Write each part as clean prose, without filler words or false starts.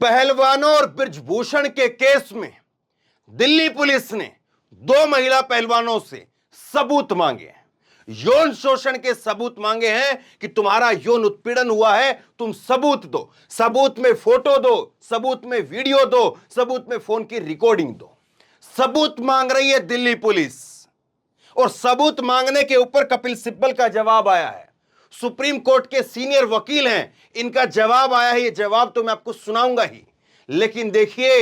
पहलवानों और बृजभूषण के केस में दिल्ली पुलिस ने 2 महिला पहलवानों से सबूत मांगे हैं। यौन शोषण के सबूत मांगे हैं कि तुम्हारा यौन उत्पीड़न हुआ है, तुम सबूत दो। सबूत में फोटो दो, सबूत में वीडियो दो, सबूत में फोन की रिकॉर्डिंग दो। सबूत मांग रही है दिल्ली पुलिस, और सबूत मांगने के ऊपर कपिल सिब्बल का जवाब आया है। सुप्रीम कोर्ट के सीनियर वकील हैं, इनका जवाब आया है। ये जवाब तो मैं आपको सुनाऊंगा ही, लेकिन देखिए,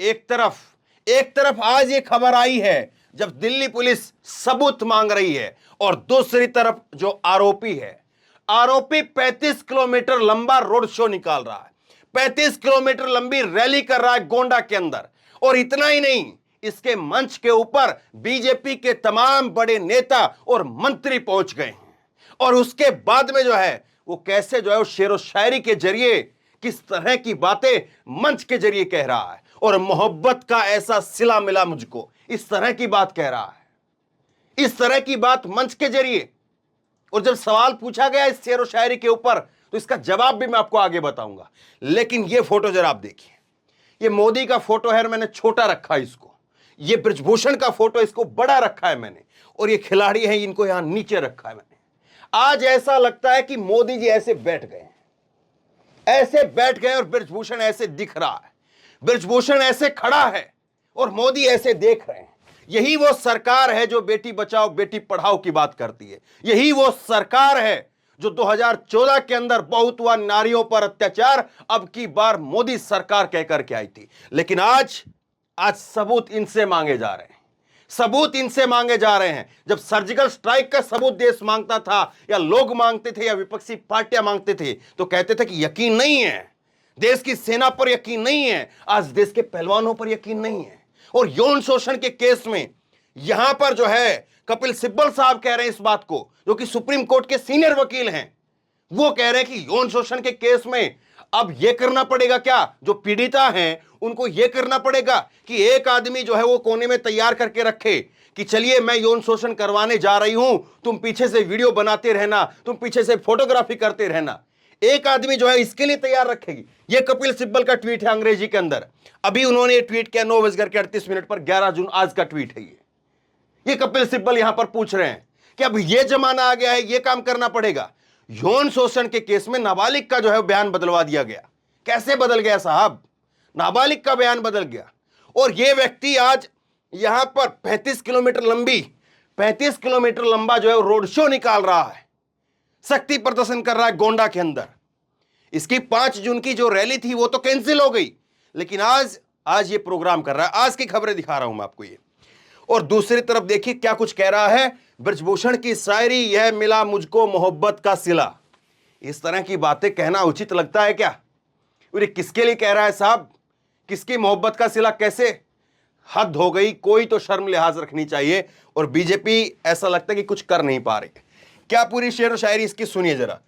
एक तरफ आज ये खबर आई है जब दिल्ली पुलिस सबूत मांग रही है, और दूसरी तरफ जो आरोपी है, आरोपी 35 किलोमीटर लंबा रोड शो निकाल रहा है, 35 किलोमीटर लंबी रैली कर रहा है गोंडा के अंदर। और इतना ही नहीं, इसके मंच के ऊपर बीजेपी के तमाम बड़े नेता और मंत्री पहुंच गए हैं। और उसके बाद में जो है वो कैसे जो है वो शेरो शायरी के जरिए किस तरह की बातें मंच के जरिए कह रहा है, और मोहब्बत का ऐसा सिला मिला मुझको, इस तरह की बात कह रहा है, इस तरह की बात मंच के जरिए। और जब सवाल पूछा गया इस शेरो शायरी के ऊपर, तो इसका जवाब भी मैं आपको आगे बताऊंगा। लेकिन ये फोटो जरा आप देखिए, ये मोदी का फोटो है, मैंने छोटा रखा है इसको। ये बृजभूषण का फोटो, इसको बड़ा रखा है मैंने, और ये खिलाड़ी है, इनको यहां नीचे रखा है मैंने। आज ऐसा लगता है कि मोदी जी ऐसे बैठ गए, ऐसे बैठ गए, और बृजभूषण ऐसे दिख रहा है, बृजभूषण ऐसे खड़ा है, और मोदी ऐसे देख रहे हैं। यही वो सरकार है जो बेटी बचाओ बेटी पढ़ाओ की बात करती है। यही वो सरकार है जो 2014 के अंदर बहुत हुआ नारियों पर अत्याचार, अब की बार मोदी सरकार कहकर के आई थी। लेकिन आज सबूत इनसे मांगे जा रहे हैं, सबूत इनसे मांगे जा रहे हैं। जब सर्जिकल स्ट्राइक का सबूत देश मांगता था, या लोग मांगते थे, या विपक्षी पार्टियां मांगते थे, तो कहते थे कि यकीन नहीं है, देश की सेना पर यकीन नहीं है। आज देश के पहलवानों पर यकीन नहीं है। और यौन शोषण के केस में यहां पर जो है कपिल सिब्बल साहब कह रहे हैं इस बात को, जो कि सुप्रीम कोर्ट के सीनियर वकील हैं। वो कह रहे हैं कि यौन शोषण के केस में अब यह करना पड़ेगा, क्या जो पीड़िता हैं उनको यह करना पड़ेगा कि एक आदमी जो है वो कोने में तैयार करके रखे कि चलिए मैं यौन शोषण करवाने जा रही हूं, तुम पीछे से वीडियो बनाते रहना, तुम पीछे से फोटोग्राफी करते रहना। एक आदमी जो है इसके लिए तैयार रखेगी। यह कपिल सिब्बल का ट्वीट है अंग्रेजी के अंदर। अभी उन्होंने ट्वीट किया 9:38 पर, 11 जून आज का ट्वीट है ये कपिल सिब्बल यहां पर पूछ रहे हैं कि अब यह जमाना आ गया है, यह काम करना पड़ेगा। यौन शोषण के केस में नाबालिग का जो है बयान बदलवा दिया गया। कैसे बदल गया साहब? नाबालिग का बयान बदल गया। और यह व्यक्ति आज यहां पर 35 किलोमीटर लंबा जो है रोड शो निकाल रहा है, शक्ति प्रदर्शन कर रहा है गोंडा के अंदर। इसकी 5 जून की जो रैली थी वो तो कैंसिल हो गई, लेकिन आज ये प्रोग्राम कर रहा है। आज की खबरें दिखा रहा हूं मैं आपको ये। और दूसरी तरफ देखिए क्या कुछ कह रहा है बृजभूषण की शायरी, यह मिला मुझको मोहब्बत का सिला। इस तरह की बातें कहना उचित लगता है क्या? अरे किसके लिए कह रहा है साहब? किसकी मोहब्बत का सिला? कैसे? हद हो गई। कोई तो शर्म लिहाज रखनी चाहिए। और बीजेपी ऐसा लगता है कि कुछ कर नहीं पा रही। क्या पूरी शेर व शायरी इसकी सुनिए जरा।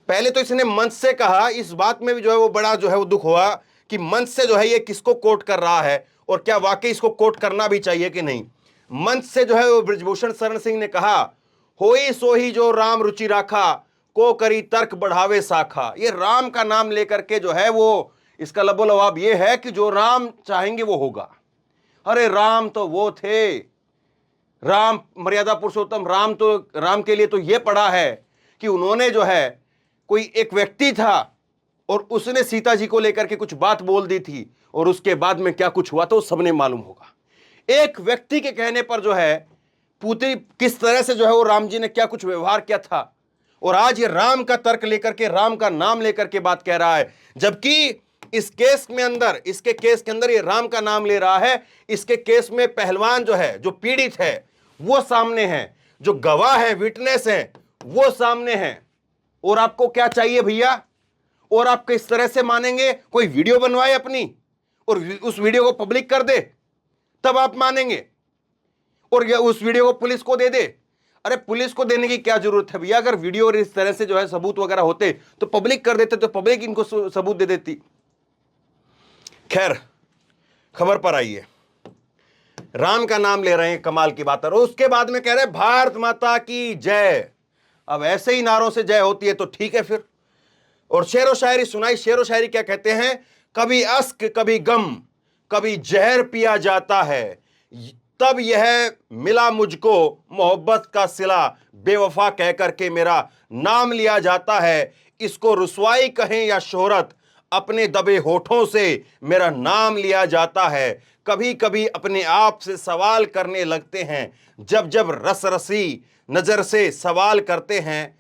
पहले तो इसने मंच से कहा, इस बात में भी जो है वो बड़ा जो है वो दुख हुआ कि मंच से जो है ये किसको कोट कर रहा है, और क्या वाकई इसको कोट करना भी चाहिए कि नहीं। मंच से जो है वो बृजभूषण शरण सिंह ने कहा, होई सोही जो राम रुचि राखा, को करी तर्क बढ़ावे साखा। ये राम का नाम लेकर के जो है वो, इसका लबोलवाब ये है कि जो राम चाहेंगे वो होगा। अरे राम तो वो थे, राम मर्यादा पुरुषोत्तम राम, तो राम के लिए तो ये पढ़ा है कि उन्होंने जो है, कोई एक व्यक्ति था और उसने सीता जी को लेकर के कुछ बात बोल दी थी, और उसके बाद में क्या कुछ हुआ तो सबने मालूम होगा। एक व्यक्ति के कहने पर जो है पुत्री किस तरह से जो है वो राम जी ने क्या कुछ व्यवहार किया था, और आज ये राम का तर्क लेकर के, राम का नाम लेकर के बात कह रहा है। जबकि इस केस में अंदर, इसके केस के अंदर ये राम का नाम ले रहा है। इसके केस में पहलवान जो है, जो पीड़ित है वो सामने है, जो गवाह है, विटनेस है वो सामने है। और आपको क्या चाहिए भैया? और आप किस तरह से मानेंगे? कोई वीडियो बनवाए अपनी और उस वीडियो को पब्लिक कर दे, तब आप मानेंगे। और उस वीडियो को पुलिस को दे दे। अरे पुलिस को देने की क्या जरूरत है भैया? अगर वीडियो और इस तरह से जो है सबूत वगैरह होते तो पब्लिक कर देते, तो पब्लिक इनको सबूत दे देती। खैर, खबर पर आइए। राम का नाम ले रहे हैं, कमाल की बात है। और उसके बाद में कह रहे भारत माता की जय। अब ऐसे ही नारों से जय होती है तो ठीक है फिर। और शेर व शायरी सुनाई। शेर व शायरी क्या कहते हैं? कभी अश्क कभी गम, कभी जहर पिया जाता है, तब यह मिला मुझको मोहब्बत का सिला, बेवफा कह करके मेरा नाम लिया जाता है। इसको रुसवाई कहें या शोहरत, अपने दबे होठों से मेरा नाम लिया जाता है। कभी कभी अपने आप से सवाल करने लगते हैं, जब जब रस रसी नजर से सवाल करते हैं,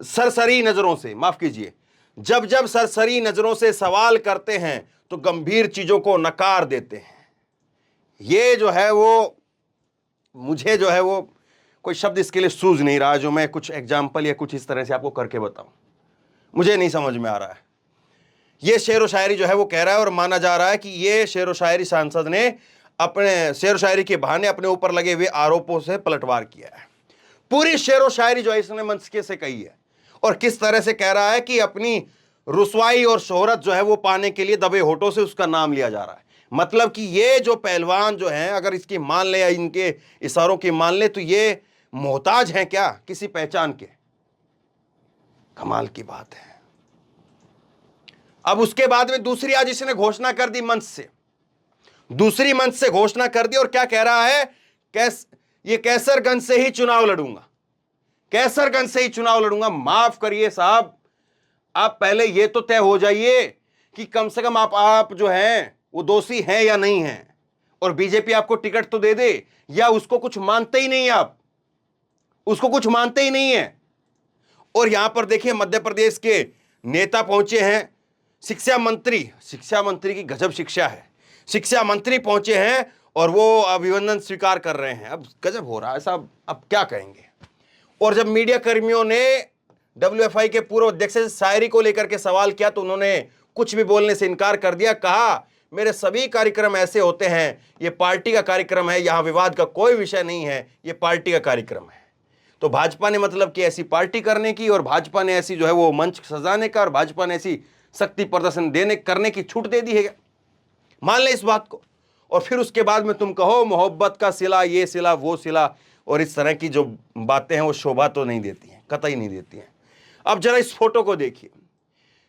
सरसरी नजरों से, माफ कीजिए, जब जब सरसरी नजरों से सवाल करते हैं तो गंभीर चीजों को नकार देते हैं। ये जो है वो, मुझे जो है वो कोई शब्द इसके लिए सूझ नहीं रहा जो मैं कुछ एग्जाम्पल या कुछ इस तरह से आपको करके बताऊं, मुझे नहीं समझ में आ रहा है। ये शेर व शायरी जो है वो कह रहा है और माना जा रहा है कि ये शेर व शायरी सांसद ने अपने शेर व शायरी के बहाने अपने ऊपर लगे हुए आरोपों से पलटवार किया है। पूरी शेर व शायरी जो है इसने मंच के से कही है और किस तरह से कह रहा है कि अपनी रुसवाई और शोहरत जो है वो पाने के लिए दबे होठों से उसका नाम लिया जा रहा है। मतलब कि ये जो पहलवान जो हैं, अगर इसकी मान ले या इनके इशारों की मान ले, तो ये मोहताज हैं क्या किसी पहचान के? कमाल की बात है। अब उसके बाद में दूसरी आज इसने घोषणा कर दी मंच से, दूसरी मंच से घोषणा कर दी और क्या कह रहा है? ये कैसरगंज से ही चुनाव लड़ूंगा, कैसरगंज से ही चुनाव लड़ूंगा। माफ करिए साहब, आप पहले ये तो तय हो जाइए कि कम से कम आप जो हैं वो दोषी हैं या नहीं हैं, और बीजेपी आपको टिकट तो दे दे, या उसको कुछ मानते ही नहीं, आप उसको कुछ मानते ही नहीं है। और यहां पर देखिए मध्य प्रदेश के नेता पहुंचे हैं, शिक्षा मंत्री की गजब शिक्षा है, शिक्षा मंत्री पहुंचे हैं और वो अभिनंदन स्वीकार कर रहे हैं। अब गजब हो रहा है साहब, अब क्या कहेंगे। और जब मीडिया कर्मियों ने WFI के पूर्व अध्यक्ष से शायरी को लेकर के सवाल किया तो उन्होंने कुछ भी बोलने से इनकार कर दिया। कहा, मेरे सभी कार्यक्रम ऐसे होते हैं, ये पार्टी का कार्यक्रम है, यहां विवाद का कोई विषय नहीं है, ये पार्टी का कार्यक्रम है। तो भाजपा ने मतलब कि ऐसी पार्टी करने की, और भाजपा ने ऐसी जो है वो मंच सजाने का, और भाजपा ने ऐसी शक्ति प्रदर्शन करने की छूट दे दी है। मान ले इस बात को, और फिर उसके बाद में तुम कहो मोहब्बत का सिला, ये सिला वो सिला, और इस तरह की जो बातें हैं वो शोभा तो नहीं देती हैं, कतई नहीं देती हैं। अब जरा इस फोटो को देखिए,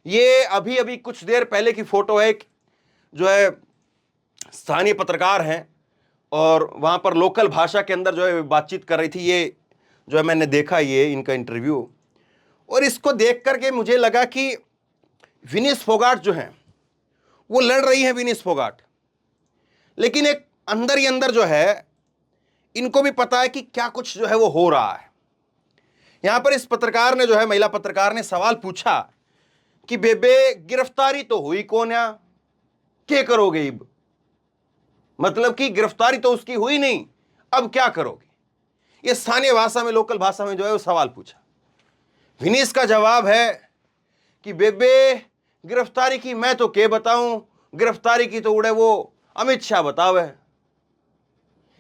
ये अभी अभी कुछ देर पहले की फोटो है, जो है स्थानीय पत्रकार हैं और वहां पर लोकल भाषा के अंदर जो है बातचीत कर रही थी। ये जो है मैंने देखा ये इनका इंटरव्यू, और इसको देख करके मुझे लगा कि विनीश फोगाट जो हैं वो लड़ रही हैं, विनीश फोगाट, लेकिन एक अंदर ही अंदर जो है इनको भी पता है कि क्या कुछ जो है वो हो रहा है। यहां पर इस पत्रकार ने जो है, महिला पत्रकार ने सवाल पूछा कि बेबे गिरफ्तारी तो हुई कौन है, क्या करोगे? अब मतलब कि गिरफ्तारी तो उसकी हुई नहीं, अब क्या करोगे? ये स्थानीय भाषा में, लोकल भाषा में जो है वो सवाल पूछा। विनीश का जवाब है कि बेबे गिरफ्तारी की मैं तो क्या बताऊं, गिरफ्तारी की तो उड़े वो अमित शाह बतावे।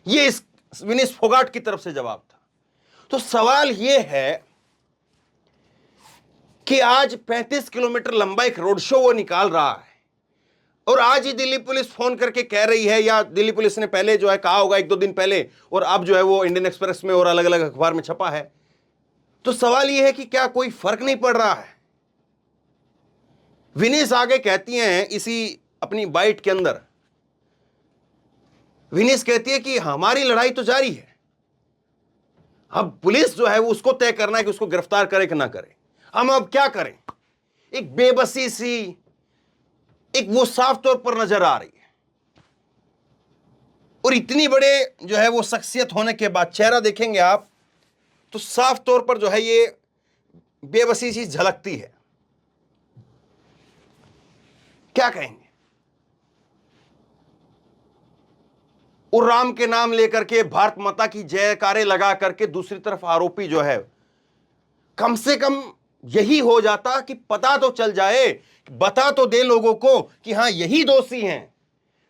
ये इस विनीश फोगाट की तरफ से जवाब था। तो सवाल यह है कि आज 35 किलोमीटर लंबा एक रोड शो वो निकाल रहा है, और आज ही दिल्ली पुलिस फोन करके कह रही है, या दिल्ली पुलिस ने पहले जो है कहा होगा 1-2 दिन पहले, और अब जो है वो इंडियन एक्सप्रेस में और अलग अलग अखबार में छपा है। तो सवाल यह है कि क्या कोई फर्क नहीं पड़ रहा है? विनीश आगे कहती हैं इसी अपनी बाइट के अंदर, विनीश कहती है कि हमारी लड़ाई तो जारी है, अब पुलिस जो है वो उसको तय करना है कि उसको गिरफ्तार करे कि ना करे, हम अब क्या करें। एक बेबसी सी, एक वो साफ तौर पर नजर आ रही है, और इतनी बड़े जो है वो शख्सियत होने के बाद चेहरा देखेंगे आप तो साफ तौर पर जो है ये बेबसी सी झलकती है। क्या कहेंगे? और राम के नाम लेकर के भारत माता की जयकारे लगा करके दूसरी तरफ आरोपी जो है, कम से कम यही हो जाता कि पता तो चल जाए, बता तो दे लोगों को कि हां यही दोषी हैं।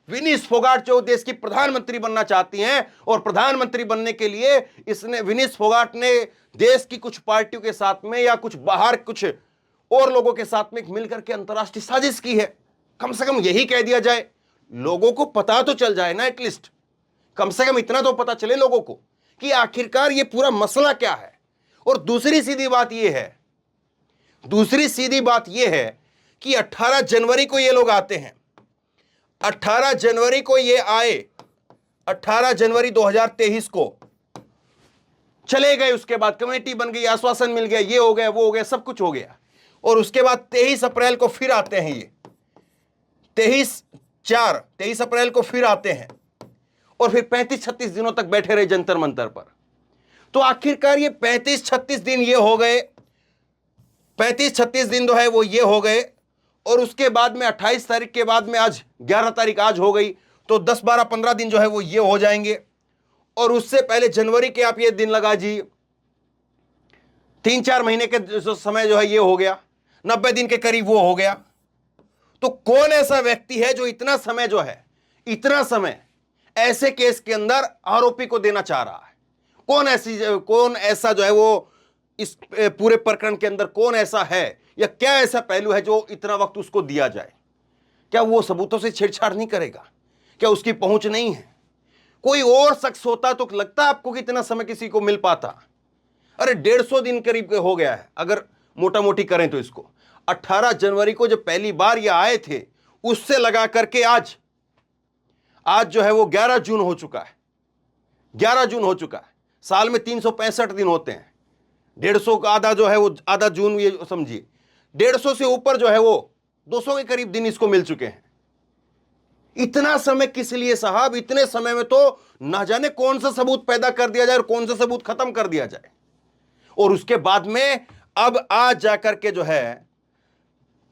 विनीश फोगाट जो देश की प्रधानमंत्री बनना चाहती हैं, और प्रधानमंत्री बनने के लिए इसने, विनीश फोगाट ने देश की कुछ पार्टियों के साथ में या कुछ बाहर कुछ और लोगों के साथ में मिलकर के अंतर्राष्ट्रीय साजिश की है। कम से कम यही कह दिया जाए, लोगों को पता तो चल जाए ना, एटलीस्ट कम से कम इतना तो पता चले लोगों को कि आखिरकार ये पूरा मसला क्या है। और दूसरी सीधी बात ये है, दूसरी सीधी बात यह है कि 18 जनवरी को ये लोग आते हैं, 18 जनवरी को ये आए, 18 जनवरी 2023 को चले गए। उसके बाद कमेटी बन गई, आश्वासन मिल गया, ये हो गया, वो हो गया, सब कुछ हो गया। और उसके बाद 23 अप्रैल को फिर आते हैं ये, 23 अप्रैल को फिर आते हैं और फिर 35-36 दिनों तक बैठे रहे जंतर मंतर पर। तो आखिरकार ये 35-36 दिन ये हो गए, 35-36 दिन जो है वो ये हो गए। और उसके बाद में 28 तारीख के बाद में आज 11 तारीख आज हो गई, तो 10-12-15 दिन जो है वो ये हो जाएंगे। और उससे पहले जनवरी के आप ये दिन लगा जी, 3-4 महीने के जो समय जो है ये हो गया, 90 दिन के करीब वो हो गया। तो कौन ऐसा व्यक्ति है जो इतना समय जो है, इतना समय ऐसे केस के अंदर आरोपी को देना चाह रहा है? कौन ऐसा जो है वो इस पूरे प्रकरण के अंदर कौन ऐसा है, या क्या ऐसा पहलू है जो इतना वक्त उसको दिया जाए? क्या वो सबूतों से छेड़छाड़ नहीं करेगा? क्या उसकी पहुंच नहीं है? कोई और शख्स होता तो लगता है आपको कि इतना समय किसी को मिल पाता? अरे 150 दिन करीब हो गया है, अगर मोटा मोटी करें तो इसको। 18 जनवरी को जब पहली बार ये आए थे, उससे लगा करके आज जो है वो 11 जून हो चुका है, 11 जून हो चुका है। साल में 365 दिन होते हैं, 150 का आधा जो है वो आधा जून, ये समझिए 150 से ऊपर जो है वो 200 के करीब दिन इसको मिल चुके हैं। इतना समय किस लिए साहब? इतने समय में तो ना जाने कौन सा सबूत पैदा कर दिया जाए और कौन सा सबूत खत्म कर दिया जाए। और उसके बाद में अब आज जाकर के जो है,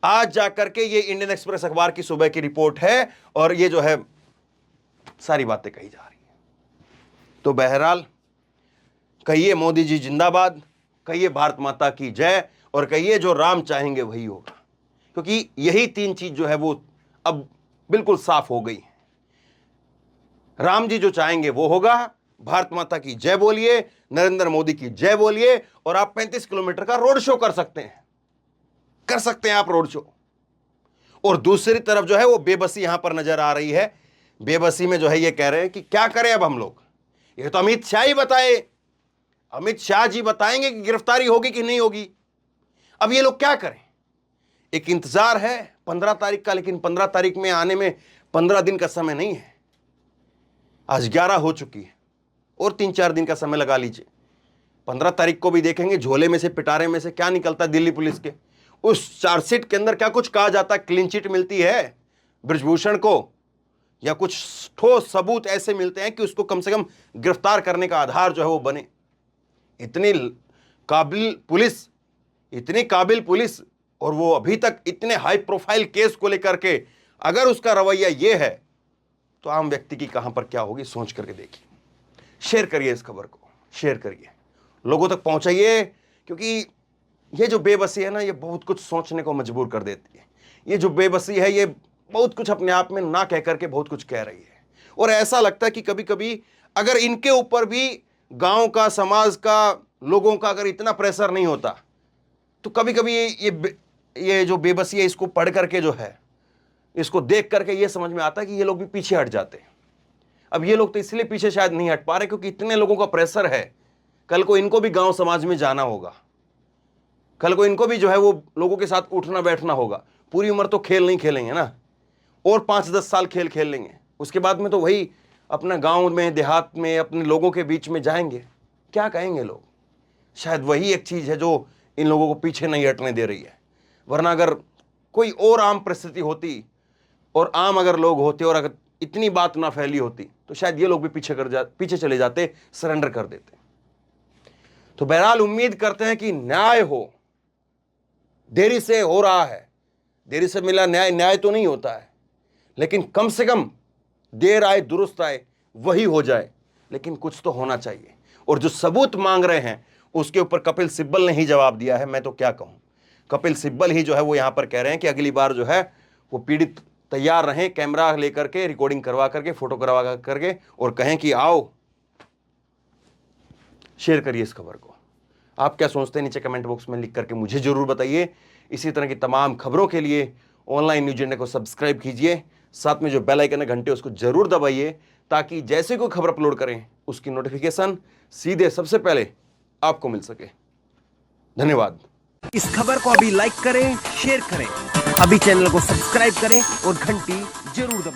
आज जाकर के ये इंडियन एक्सप्रेस अखबार की सुबह की रिपोर्ट है और ये जो है सारी बातें कही जा रही है। तो बहरहाल कहिए मोदी जी जिंदाबाद, कहिए भारत माता की जय, और कहिए जो राम चाहेंगे वही होगा, क्योंकि यही तीन चीज जो है वो अब बिल्कुल साफ हो गई है। राम जी जो चाहेंगे वो होगा, भारत माता की जय बोलिए, नरेंद्र मोदी की जय बोलिए, और आप 35 किलोमीटर का रोड शो कर सकते हैं आप रोड शो। और दूसरी तरफ जो है वो बेबसी यहां पर नजर आ रही है। बेबसी में जो है ये कह रहे हैं कि क्या करें अब हम लोग, ये तो अमित शाह ही बताए, अमित शाह जी बताएंगे कि गिरफ्तारी होगी कि नहीं होगी। अब ये लोग क्या करें? एक इंतजार है 15 तारीख का, लेकिन 15 तारीख में आने में 15 दिन का समय नहीं है। आज 11 हो चुकी है और 3-4 दिन का समय लगा लीजिए। 15 तारीख को भी देखेंगे झोले में से, पिटारे में से क्या निकलता है दिल्ली पुलिस के। उस चार्जशीट के अंदर क्या कुछ कहा जाता है, क्लीन चिट मिलती है ब्रजभूषण को, या कुछ ठोस सबूत ऐसे मिलते हैं कि उसको कम से कम गिरफ्तार करने का आधार जो है वो बने। इतनी काबिल पुलिस, और वो अभी तक इतने हाई प्रोफाइल केस को लेकर के अगर उसका रवैया ये है, तो आम व्यक्ति की कहां पर क्या होगी, सोच करके देखिए। शेयर करिए इस खबर को, शेयर करिए, लोगों तक पहुंचाइए, क्योंकि ये जो बेबसी है ना, ये बहुत कुछ सोचने को मजबूर कर देती है। ये जो बेबसी है, ये बहुत कुछ अपने आप में ना कह करके बहुत कुछ कह रही है। और ऐसा लगता है कि कभी कभी अगर इनके ऊपर भी गांव का, समाज का, लोगों का अगर इतना प्रेशर नहीं होता, तो कभी कभी ये जो बेबसी है, इसको पढ़ करके जो है, इसको देख करके ये समझ में आता है कि ये लोग भी पीछे हट जाते हैं। अब ये लोग तो इसलिए पीछे शायद नहीं हट पा रहे क्योंकि इतने लोगों का प्रेशर है। कल को इनको भी गांव समाज में जाना होगा, कल को इनको भी जो है वो लोगों के साथ उठना बैठना होगा। पूरी उम्र तो खेल नहीं खेलेंगे ना, और 5-10 साल खेल लेंगे, उसके बाद में तो वही अपना गांव में, देहात में, अपने लोगों के बीच में जाएंगे। क्या कहेंगे लोग? शायद वही एक चीज है जो इन लोगों को पीछे नहीं हटने दे रही है। वरना अगर कोई और आम परिस्थिति होती और आम अगर लोग होते और अगर इतनी बात ना फैली होती, तो शायद ये लोग भी पीछे चले जाते, सरेंडर कर देते। तो बहरहाल उम्मीद करते हैं कि न्याय हो। देरी से हो रहा है, देरी से मिला न्याय तो नहीं होता है, लेकिन कम से कम देर आए दुरुस्त आए, वही हो जाए, लेकिन कुछ तो होना चाहिए। और जो सबूत मांग रहे हैं उसके ऊपर कपिल सिब्बल ने ही जवाब दिया है। मैं तो क्या कहूं, कपिल सिब्बल ही जो है वो यहां पर कह रहे हैं कि अगली बार जो है वो पीड़ित तैयार रहें, कैमरा लेकर के, रिकॉर्डिंग करवा करके, फोटो करवा करके, और कहें कि आओ। शेयर करिए इस खबर को। आप क्या सोचते हैं नीचे कमेंट बॉक्स में लिख करके मुझे जरूर बताइए। इसी तरह की तमाम खबरों के लिए ऑनलाइन न्यूज इंडिया को सब्सक्राइब कीजिए, साथ में जो बेल आइकन है घंटे उसको जरूर दबाइए, ताकि जैसे कोई खबर अपलोड करें उसकी नोटिफिकेशन सीधे सबसे पहले आपको मिल सके। धन्यवाद। इस खबर को अभी लाइक करें, शेयर करें, अभी चैनल को सब्सक्राइब करें और घंटी जरूर दबाएं।